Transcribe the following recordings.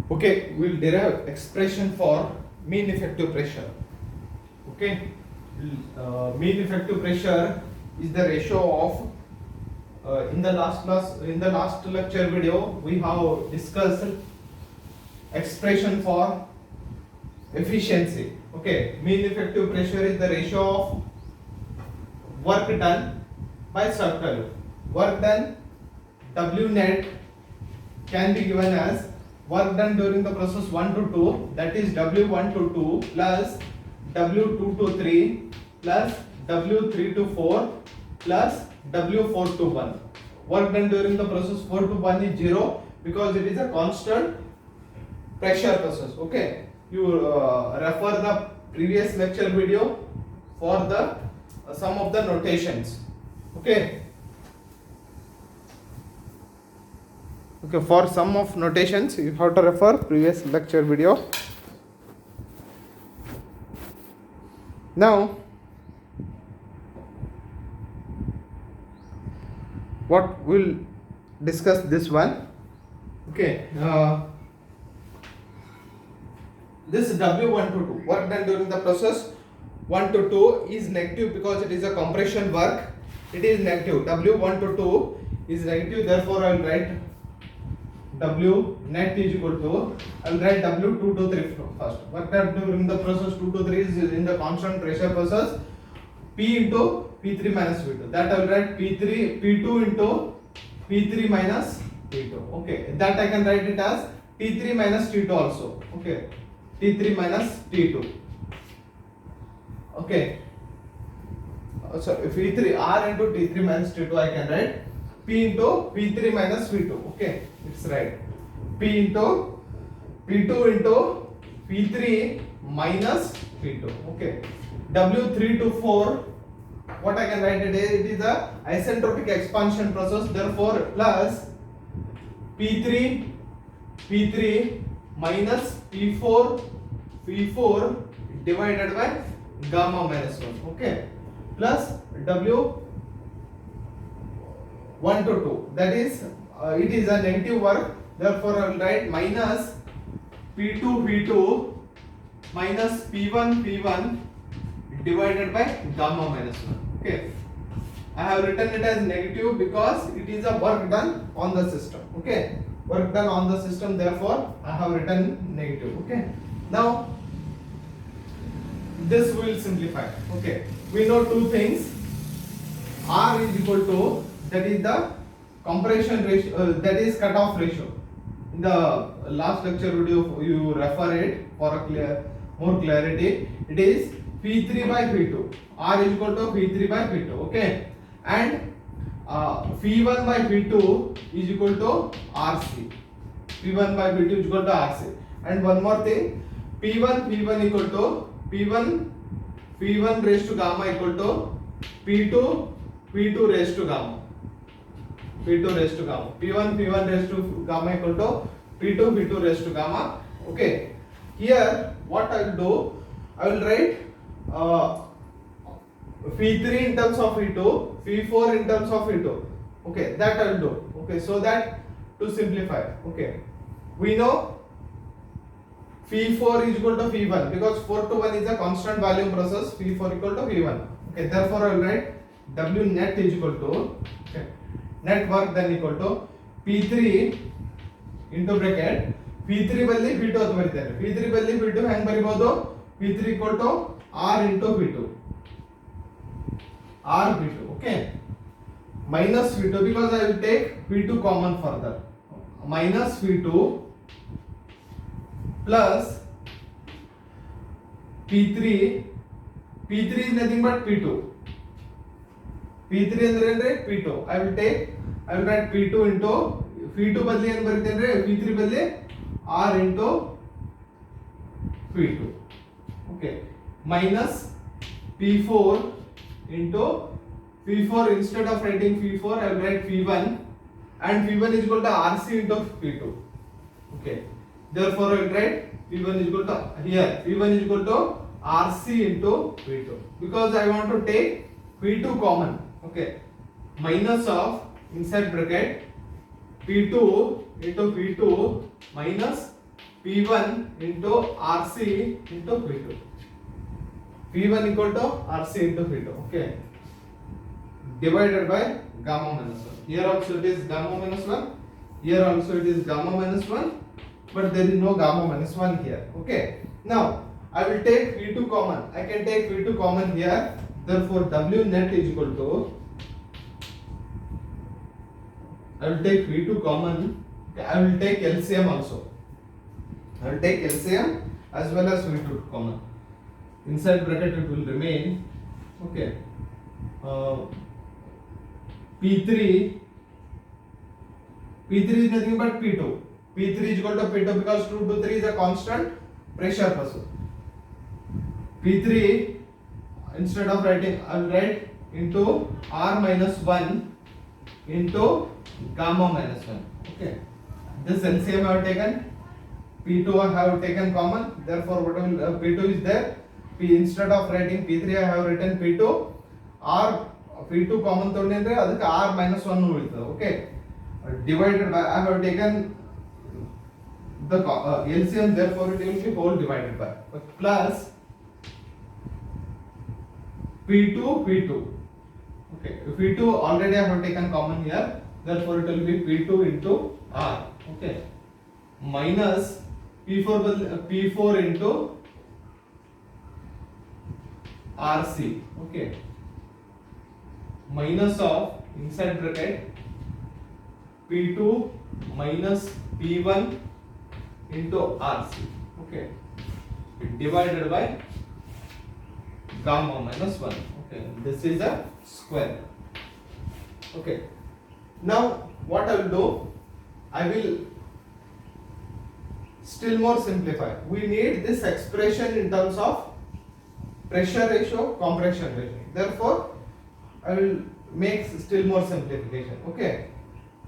Okay, we'll derive expression for mean effective pressure. Okay, mean effective pressure is the ratio of in the last lecture video we have discussed expression for efficiency. Okay, mean effective pressure is the ratio of work done by circle. Work done W net can be given as work done during the process 1 to 2, that is W1 to 2 plus W2 to 3 plus W3 to 4 plus W4 to 1. Work done during the process 4 to 1 is 0 because it is a constant pressure process. Okay, you refer the previous lecture video for the some of the notations. Okay, for some of notations you have to refer previous lecture video. Now what we'll discuss this one. Okay, this W1 to 2 work done during the process 1 to 2 is negative because it is a compression work. It is negative. W1 to 2 is negative, therefore I will write W net is equal to, I will write W2 to 3 first. Work done during the process 2 to 3 is in the constant pressure process, P into P3 minus P2. That I will write P2 into P3 minus P2. Okay, that I can write it as T3 minus T2 also. Okay, T3 minus T2. Okay, so P3 R into T3 minus T2 I can write P into P3 minus P2. Okay, it's right. P into P2 into P3 minus P2. Okay, W3 to 4. What I can write it is a isentropic expansion process. Therefore, plus P3 minus P4 divided by gamma minus 1. Okay, plus W1 to 2, that is it is a negative work, therefore I will write minus P2 minus P1 divided by gamma minus 1. Okay, I have written it as negative because it is a work done on the system. Okay, work done on the system, therefore I have written negative. Okay, now this will simplify. Okay, we know two things. R is equal to, that is the compression ratio, that is cutoff ratio. In the last lecture video you refer it for a more clarity. It is P3 by P2. R is equal to P3 by P2. Okay, and P1 by P2 is equal to RC. P1 by P2 is equal to RC. And one more thing, P1 equal to P1 raised to gamma equal to P2 raised to gamma. P2 raised to gamma. P1 raised to gamma equal to P2 raised to gamma. Okay, here what I will do, I will write P3 in terms of P2, P4 in terms of P2. Okay, that I will do. Okay, so that to simplify. Okay, we know P4 is equal to P1 because 4 to 1 is a constant volume process. P4 equal to P1. Okay, therefore I will write W net is equal to, okay, net work done equal to P3 into bracket P3 ಬಲ್ಲಿ P2 ಅಂತ ಬರೀತಾರೆ. P3 ಬಲ್ಲಿ P2 ಹೆಂಗ್ ಬರಿಬಹುದು? P3 equal to R into P2. R P2. Okay, minus P2 because I will take P2 common further. Minus P2 plus P3 is nothing but P2. P3 ಅಂದ್ರೆ P2. I will write P2 into P2 ಬದಲಿ ಏನು ಬರೀತೇನೆ P3 ಬದಲಿ R into P2. Okay, minus P4 into P4, instead of writing P4 I will write P1 and P1 is equal to RC into P2. Okay, therefore I will write P1 is equal to, here P1 is equal to RC into P2 because I want to take P2 common. Okay, minus of inside bracket P2 into P2 minus P1 into RC into P2. P1 equal to RC into P2. Okay. Divided by gamma minus 1. Here also it is gamma minus 1. Here also it is gamma minus 1. But there is no gamma minus 1 here. Okay. Now I will take V2 common. I can take V2 common here. Therefore W net is equal to, I will take V2 common. Okay. I will take LCM also. I will take LCM as well as V2 common. Inside bracket it will remain. Okay. P3 is nothing but P2. P3 is equal to P2 because 2 to 3 is a constant pressure pressure. P3, instead of writing, I will write into R minus 1 into gamma minus 1. Okay. This LCM I have taken. P2 I have taken common. Therefore, what will P2 is there. Instead of writing P3 I have written P2. R P2 common ತಗೊಂಡ್ರೆ ಅದಕ್ಕೆ R minus 1 ಉಳಿತದೆ. Okay. Divided by, I have taken the LCM, therefore it will be whole divided by plus P2. Okay. P2 already I have taken common here, therefore it will be P2 into R. Okay. Minus P4 into RC. Okay. Minus of, inside bracket, P2 minus P1 into RC. Okay. Divided by gamma minus 1. Okay. This is a square. Okay. Now what I will do, I will still more simplify. We need this expression in terms of pressure ratio, compression ratio. Therefore, I will make still more simplification. Okay.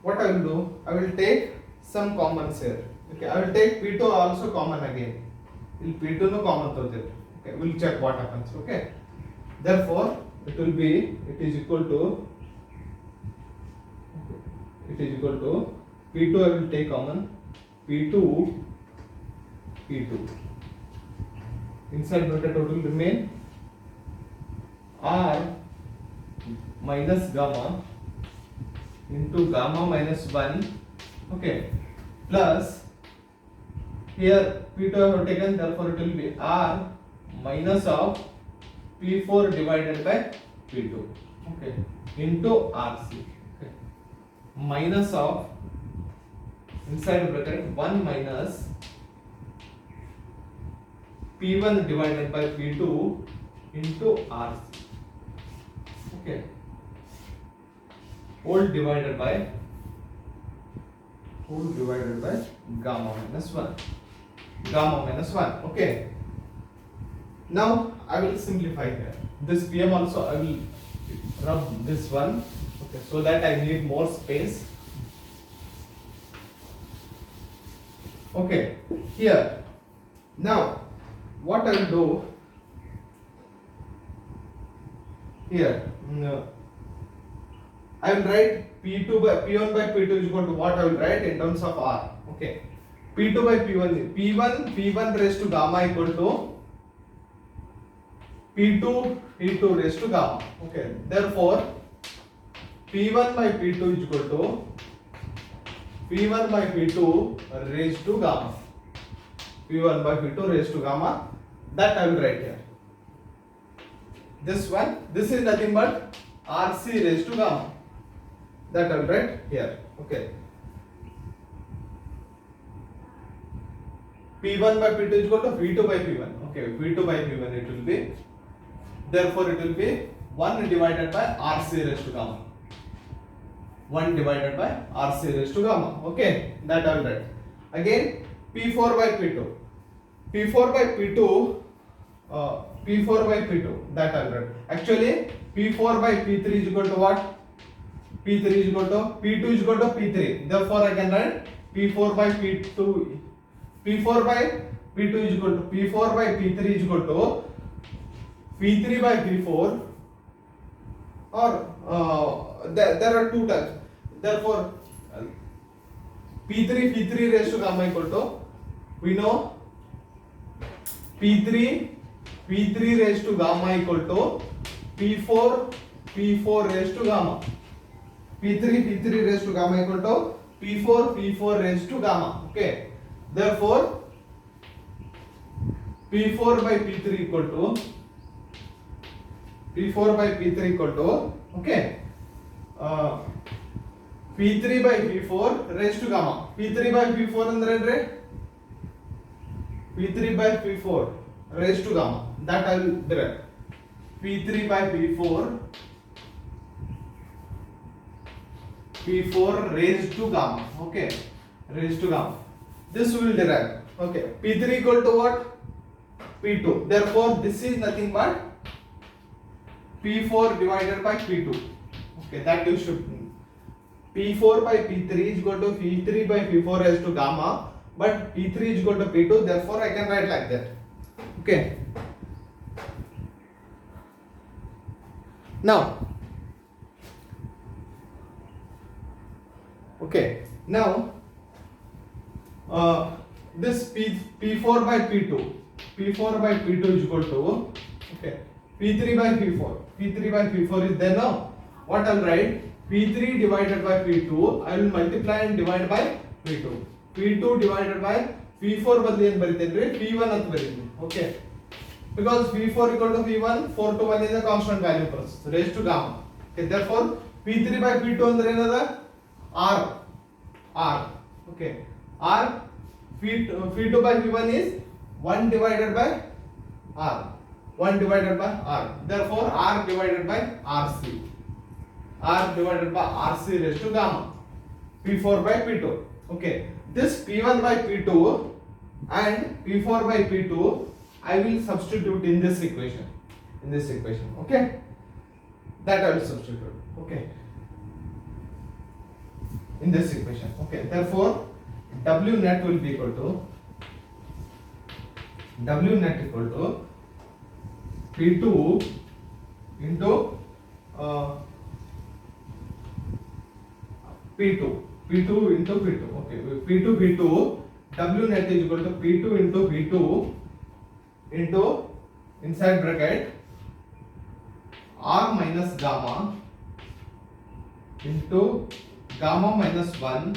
What I will do, I will take some commons here. Okay. I will take P2 also common again. P2 no common to it. Okay. We will check what happens. Okay. Therefore, it is equal to P2 I will take common, P2. Inside bracket it will remain R minus gamma into gamma minus 1. Okay. Plus here P2 I have taken, therefore it will be R minus of P4 divided by P2. Okay. Into RC. Okay. Minus of, inside bracket, 1 minus P1 divided by P2 into RC. Okay. Whole divided by gamma minus 1. Okay. Now I will simplify here. This PM also I will rub this one. Okay. So that I need more space. Okay. Here. Now what I will do here, I will write P1 by P2 is equal to what I will write in terms of R. Okay. P2 by P1 raised to gamma equal to P2 raised to gamma. Okay. Therefore, P1 by P2 is equal to P1 by P2 raised to gamma. P1 by P2 raised to gamma. That I will write here. This one, this is nothing but RC raised to gamma. That I will write here. Okay. P1 by P2 is equal to V2 by P1. Okay, V2 by P1 it will be. Therefore, it will be 1 divided by RC raised to gamma. 1 divided by RC raised to gamma. Okay, that I will write. Again, P4 by P2. P4 by P2, that I will write. Actually, P4 by P3 is equal to what? P2 is equal to P3. Therefore, I can write P4 by P2. P4 by P2 is equal to P4 by P3 is equal to P3 by P4, or there are two types. Therefore, P3 raised to gamma equal to we know P3 raised to gamma equal to P4 raised to gamma. P3 raised to gamma equal to P4 raised to gamma. Okay, therefore P4 by P3 equal to okay, P3 by P4 raised to gamma. P3 by P4 ಅಂದ್ರೆ ಏನ್ರಿ? P3 by P4 raised to gamma. That I will derive. P3 by P4 raised to gamma. Okay, raised to gamma. This will derive. Okay, P3 equal to what? P2. Therefore, this is nothing but P4 divided by P2. Okay, that you should know. P4 by P3 is equal to P3 by P4 raised to gamma, but P3 is equal to P2. Therefore, I can write like that. Okay. Now, this P4 by P2 is equal to okay, P3 by P4 is there now. What I will write? P3 divided by P2, I will multiply and divide by P2. P2 divided by P4 ಬದಲು ಏನು ಬರೀತೇನೆ? P1 ಅಂತ ಬರೀತೀನಿ. Okay, because P4 equal to P1, 4 to 1 is a constant value process raised to gamma. Okay, therefore P3 by P2 ಅಂದ್ರೆ ಏನದ? R. Okay, R. P2 by P1 is 1 divided by R. Therefore R divided by RC. R divided by RC raised to gamma. P4 by P2. Okay, this P1 by P2 and P4 by P2 I will substitute in this equation. Okay, that I will substitute. Okay, in this equation. Okay, therefore W net will be equal to P2 into P2 into P2. Okay, P2 W net is equal to P2 into P2 into inside bracket R minus gamma into gamma minus 1.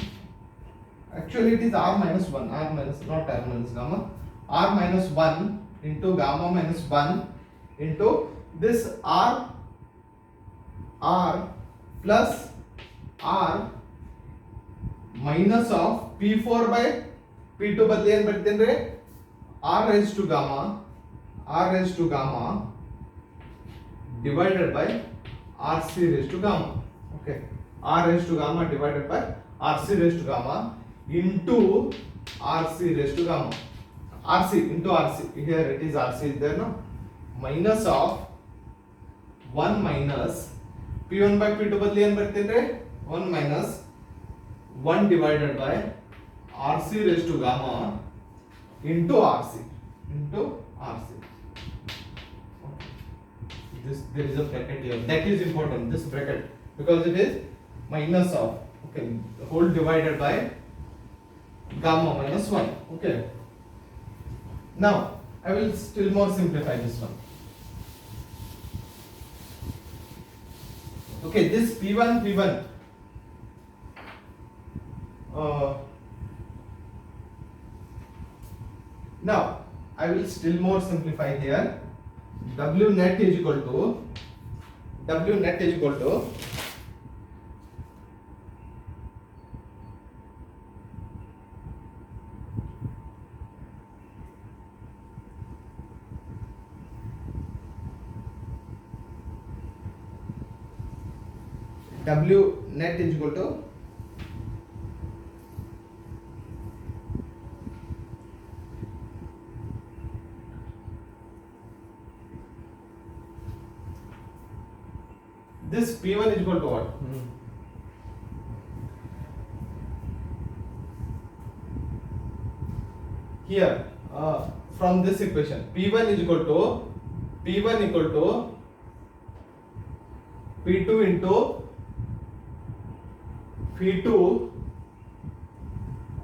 Actually it is R minus gamma, R minus 1 into gamma minus 1 into this R plus R minus of P4 by P2 ಬದಲು ಏನು ಬರ್ತೇನೆ? R raised to gamma divided by RC raised to gamma. Okay, R raised to gamma divided by RC raised to gamma into RC raised to gamma. RC into RC. Here it is RC is there, no? Minus of 1 minus P1 by P2 ಬದಲು ಏನು ಬರ್ತೇನೆ? 1 minus 1 divided by RC raised to gamma into RC. This there is a bracket here. That is important. This bracket because it is minus of okay whole divided by gamma minus 1. Okay. Now I will still more simplify this one. Okay, this P1 now I will still more simplify here. W net is equal to this P1 is equal to what? Here from this equation P1 equal to P2 into P2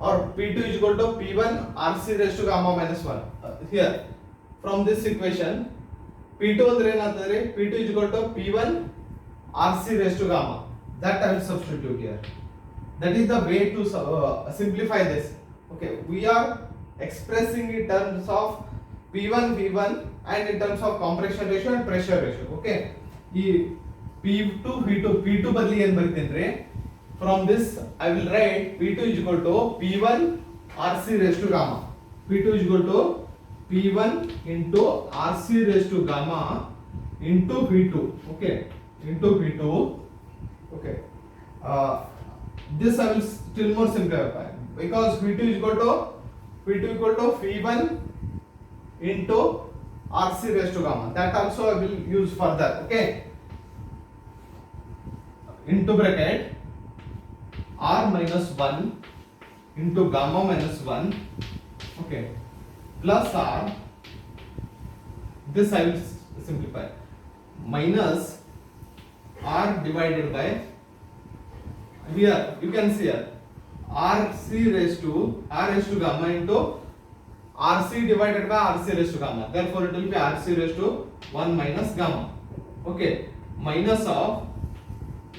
or P2 is equal to P1 RC raised to gamma minus 1. Here from this equation P2 ಅಂದ್ರೆ ಏನಾಗ್ತದೆ P2 is equal to P1 RC raised to gamma. That I will substitute here. That is the way to simplify this. Okay, we are expressing in terms of P1 V1 and in terms of compression ratio and pressure ratio. Okay, ಈ P2 V2 P2 ಬದಲಿ ಏನು ಬರೀತೀನಿ from this I will write P2 is equal to P1 RC raised to gamma. P2 is equal to P1 into RC raised to gamma into V2. Okay, into V2. Okay, this I will still more simplify because V2 is equal to V1 into RC raised to gamma. That also I will use further. Okay, into bracket R minus 1 into gamma minus 1. Okay, plus R. This I will simplify. Minus R divided by, here you can see here RC raised to gamma into RC divided by RC raised to gamma. Therefore it will be RC raised to 1 minus gamma. Okay, minus of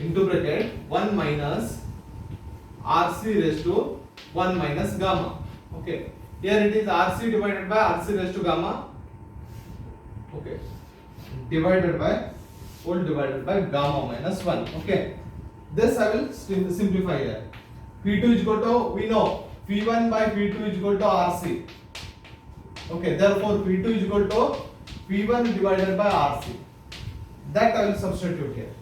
into bracket 1 minus RC raised to 1 minus gamma. Okay, here it is RC divided by RC raised to gamma. Okay, divided by whole divided by gamma minus 1. Okay, this I will simplify here. P2 is equal to, we know P1 by P2 is equal to RC. Okay, therefore P2 is equal to P1 divided by RC. That I will substitute here.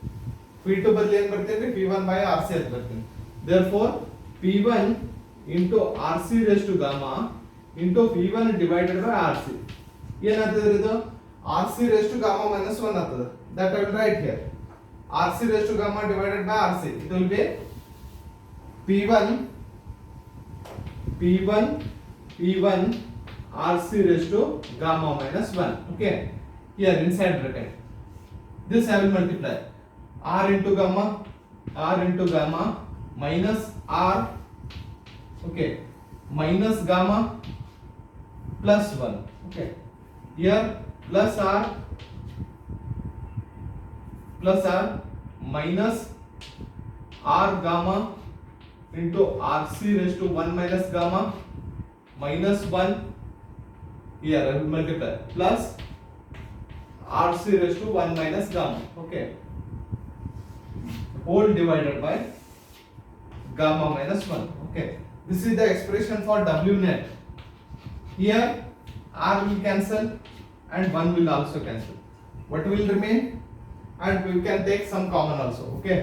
P2 ಬದಲಿ ಏನು ಬರ್ತೀನಿ P1 by RC ಅಂತ ಬರ್ತೀನಿ. Therefore P1 into RC raised to gamma into P1 divided by RC. ಏನಾಗ್ತದೆ ಇದು RC raised to gamma minus 1 ಆಗ್ತದೆ. That I will write here. RC raised to gamma divided by RC. It will be P1 RC raised to gamma minus 1. Okay, here inside bracket. This I will multiply. R into gamma minus R. Okay, minus gamma plus 1. Okay, here plus R minus R gamma into RC raised to 1 minus gamma minus 1. Here I will multiply plus RC raised to 1 minus gamma. Okay, whole divided by gamma minus 1. Okay, this is the expression for W net. Here R will cancel and 1 will also cancel. What will remain? And we can take some common also. Okay,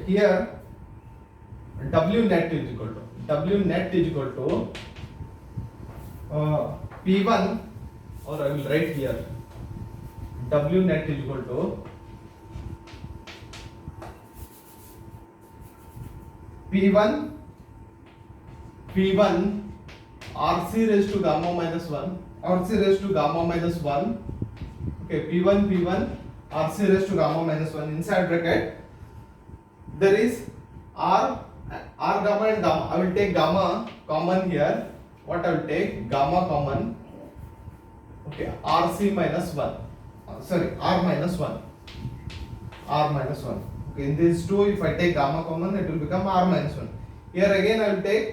here W net is equal to P1, or I will write here W net is equal to P1 RC raised to gamma minus 1. Okay, P1 RC raised to gamma minus 1. Inside bracket there is R gamma and gamma. I will take gamma common here. What I will take? Gamma common. Okay, RC minus 1. R minus 1. Okay, in these two, if I take gamma common, it will become R minus 1. Here again I will take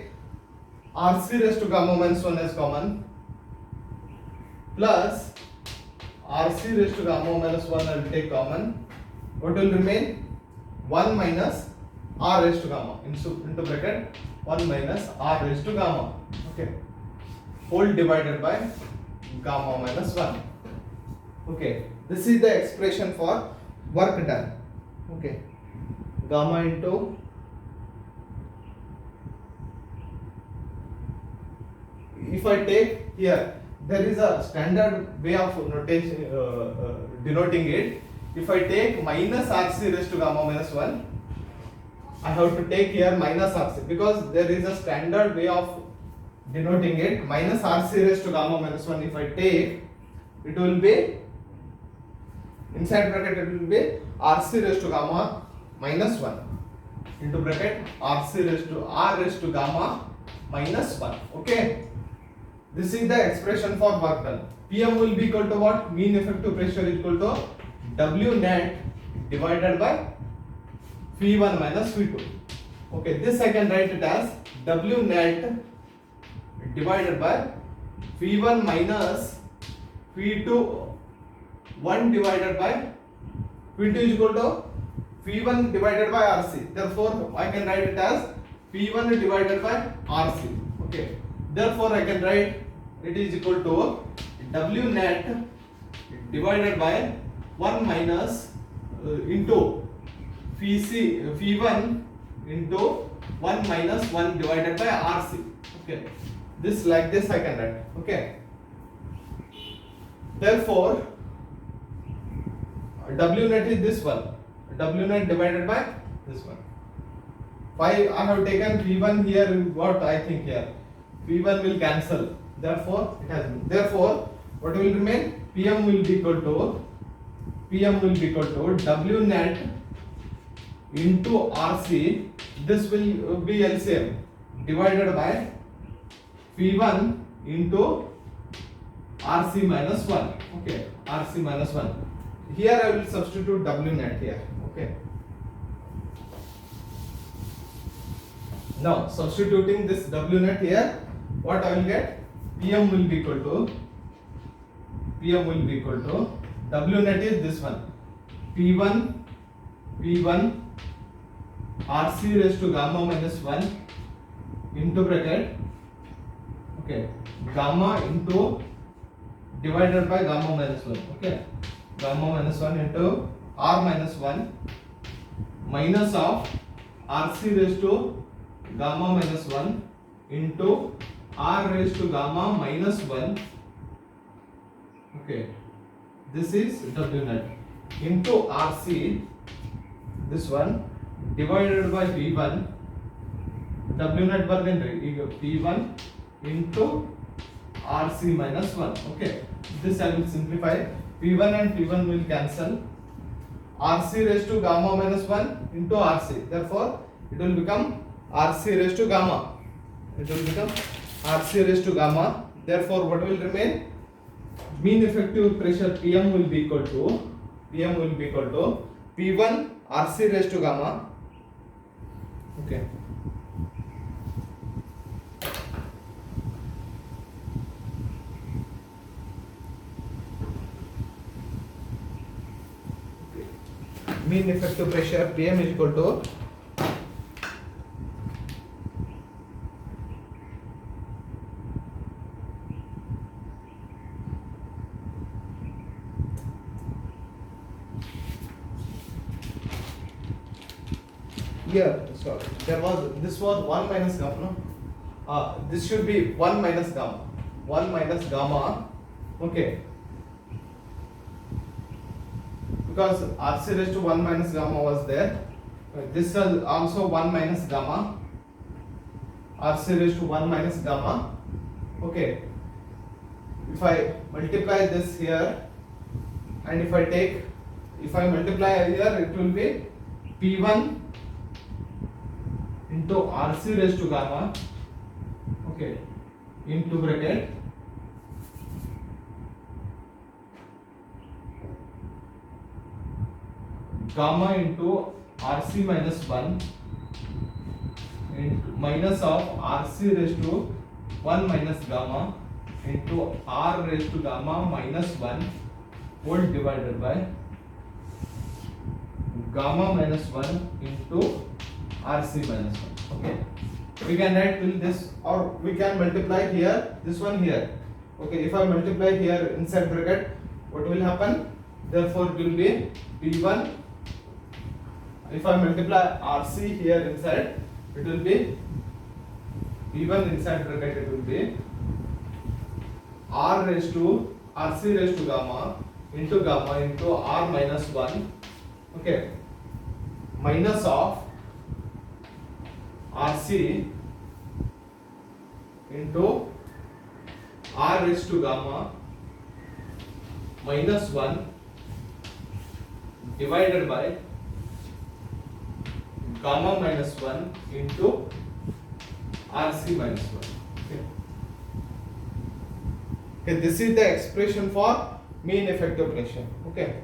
RC raised to gamma minus 1 as common plus RC raised to gamma minus 1 I will take common. What will remain? 1 minus R raised to gamma into bracket 1 minus R raised to gamma. Okay, whole divided by gamma minus 1. Okay, this is the expression for work done. Okay, gamma into if I take here, there is a standard way of notation denoting it. If I take minus RC raised to gamma minus 1, I have to take here minus RC because there is a standard way of denoting it. Minus RC raised to gamma minus 1. If I take, it will be inside bracket, it will be RC raised to gamma minus 1 into bracket RC raised to R raised to gamma minus 1. Okay, this is the expression for work done. PM will be equal to what? Mean effective pressure is equal to W net divided by V1 minus V2. Okay, this I can write it as W net divided by V1 minus V2 1 divided by V2 is equal to V1 divided by RC. Therefore, I can write it as V1 divided by RC. Okay, therefore I can write it is equal to W net divided by 1 minus into V1 into 1 minus 1 divided by RC. Okay, this like this I can write. Okay, therefore W net is this one. W net divided by this one. Why I have taken V1 here? What I think here, V1 will cancel. Therefore, it has. Therefore, what will remain? PM will be equal to W net into RC. This will be LCM divided by V1 into RC minus 1. Okay, RC minus 1. Here I will substitute W net here. Okay. Now substituting this W net here, what I will get? PM will be equal to W net is this one. P1 RC raised to gamma minus 1 into bracket. Okay, gamma into divided by gamma minus 1. Okay, gamma minus 1 into R minus 1 minus of RC raised to gamma minus 1 into R raised to gamma minus 1. Okay, this is W net into RC, this one divided by V1. W net ಬರ್ದೇನ್ರಿ P1 into RC minus 1. Okay, this I will simplify. P1 and P1 will cancel. RC raised to gamma minus 1 into RC. Therefore, it will become RC raised to gamma. It will become RC raised to gamma. Therefore, what will remain? Mean effective pressure PM will be equal to P1 RC raised to gamma. Okay. Mean effective pressure PM is equal to here. Sorry, this was 1 minus gamma. No, this should be 1 minus gamma. 1 minus gamma. Okay. Because RC raised to 1 minus gamma was there. This is also 1 minus gamma. RC raised to 1 minus gamma. Okay. If I multiply this here, and if I multiply here, it will be P1 into RC raised to gamma. Okay. Into bracket gamma into RC minus 1 into minus of RC raised to 1 minus gamma into R raised to gamma minus 1 whole divided by gamma minus 1 into RC minus 1. Okay, we can write till this, or we can multiply here, this one here. Okay, if I multiply here inside bracket, what will happen? Therefore, it will be P1. If I multiply RC here inside, it will be P1 inside bracket, it will be R raised to RC raised to gamma into R minus 1. Okay, minus of RC into R raised to gamma minus 1 divided by gamma minus 1 into RC minus 1. Okay, this is the expression for mean effective pressure. Okay.